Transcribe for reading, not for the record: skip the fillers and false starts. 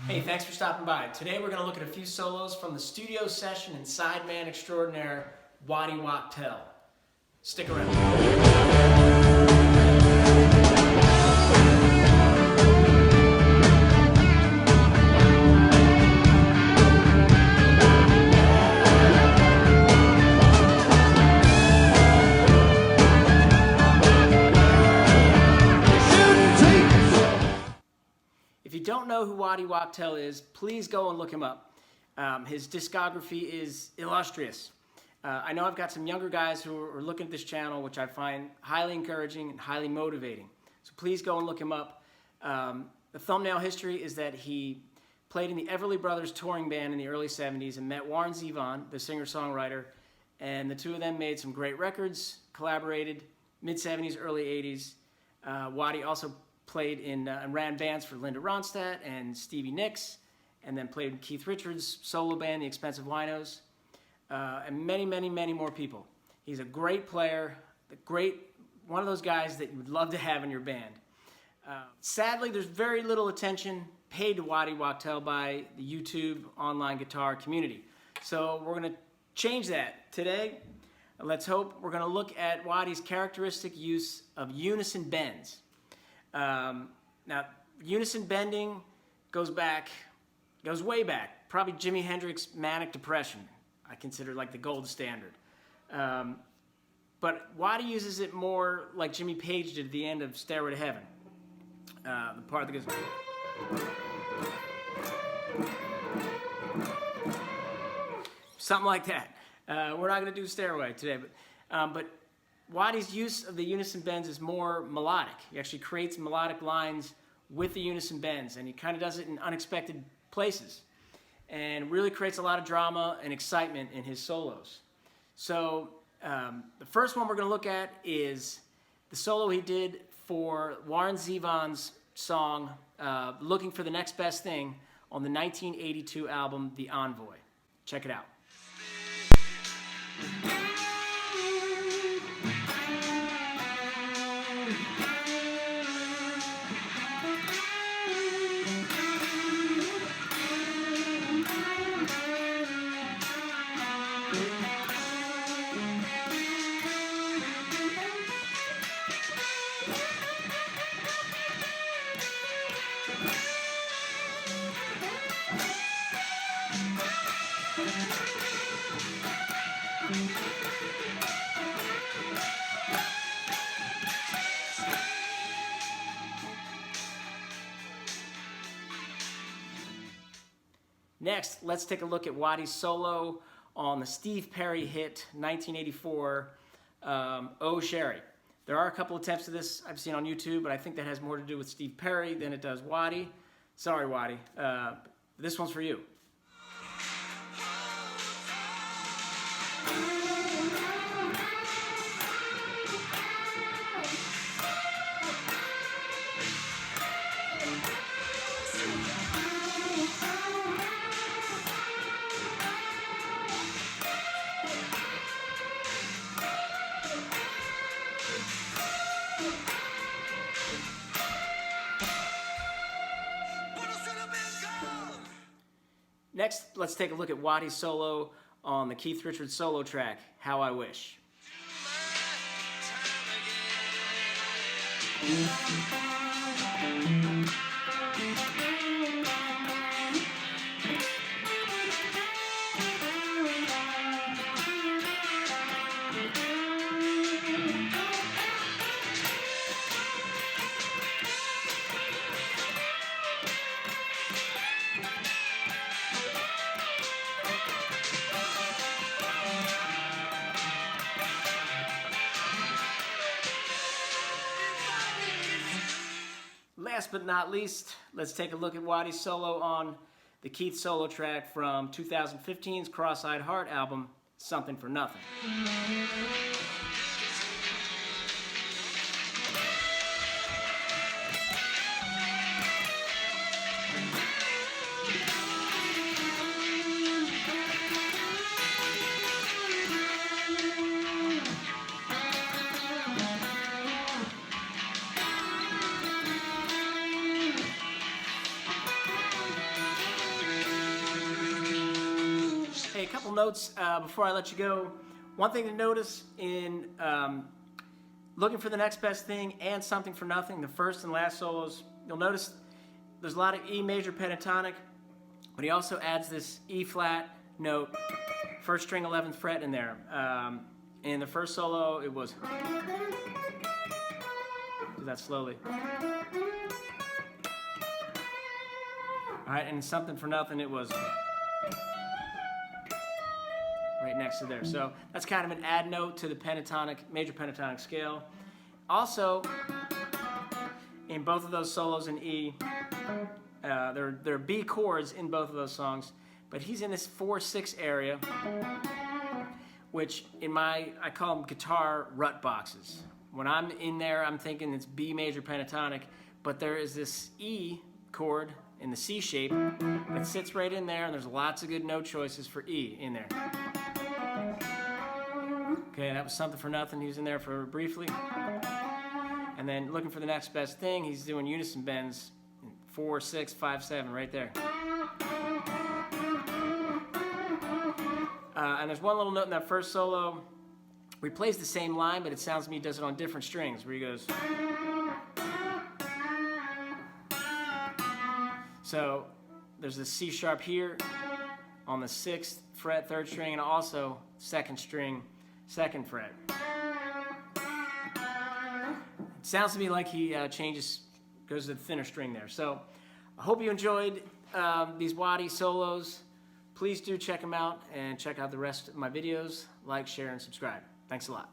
Hey, thanks for stopping by. Today we're going to look at a few solos from the studio session and sideman extraordinaire, Waddy Wachtel. Stick around. If you don't know who Waddy Wachtel is, please go and look him up. His discography is illustrious. I know I've got some younger guys who are looking at this channel, which I find highly encouraging and highly motivating. So please go and look him up. The thumbnail history is that he played in the Everly Brothers touring band in the early 70s and met Warren Zevon, the singer-songwriter, and the two of them made some great records, collaborated, mid-70s, early 80s. Waddy also played in and ran bands for Linda Ronstadt and Stevie Nicks, and then played in Keith Richards' solo band, The Expensive Winos, and many, many, many more people. He's a great player, one of those guys that you would love to have in your band. Sadly, there's very little attention paid to Waddy Wachtel by the YouTube online guitar community. So we're going to change that. Today, let's hope we're going to look at Waddy's characteristic use of unison bends. Now, unison bending goes way back, probably Jimi Hendrix' Manic Depression. I consider like the gold standard. But Waddy uses it more like Jimmy Page did at the end of Stairway to Heaven. The part that goes... Something like that. We're not going to do Stairway today, but Waddy's use of the unison bends is more melodic. He actually creates melodic lines with the unison bends, and he kind of does it in unexpected places, and really creates a lot of drama and excitement in his solos. So the first one we're going to look at is the solo he did for Warren Zevon's song, Looking for the Next Best Thing, on the 1982 album, The Envoy. Check it out. Next, let's take a look at Waddy's solo on the Steve Perry hit 1984, Oh Sherrie. There are a couple attempts to this I've seen on YouTube, but I think that has more to do with Steve Perry than it does Waddy. Sorry, Waddy. This one's for you. Next, let's take a look at Waddy's solo on the Keith Richards solo track, How I Wish. Last but not least, let's take a look at Waddy's solo on the Keith solo track from 2015's Cross-Eyed Heart album, Something for Nothing. couple notes before I let you go. One thing to notice in looking for the next best thing and something for nothing, the first and last solos, you'll notice there's a lot of E major pentatonic, but he also adds this E flat note, first string 11th fret in there. In the first solo, it was, do that slowly. All right, and something for nothing, it was right next to there. So that's kind of an add note to the pentatonic, major pentatonic scale. Also, in both of those solos in E, there are B chords in both of those songs, but he's in this 4/6 area, which I call them guitar rut boxes. When I'm in there, I'm thinking it's B major pentatonic, but there is this E chord in the C shape that sits right in there, and there's lots of good note choices for E in there. Okay, that was something for nothing. He was in there for briefly. And then looking for the next best thing, he's doing unison bends, 4, 6, 5, 7, right there. And there's one little note in that first solo where he plays the same line, but it sounds to me he does it on different strings, where he goes. So there's this C sharp here on the 6th fret, 3rd string, and also 2nd string, 2nd fret. It sounds to me like he goes to the thinner string there. So I hope you enjoyed these Waddy solos. Please do check them out and check out the rest of my videos. Like, share, and subscribe. Thanks a lot.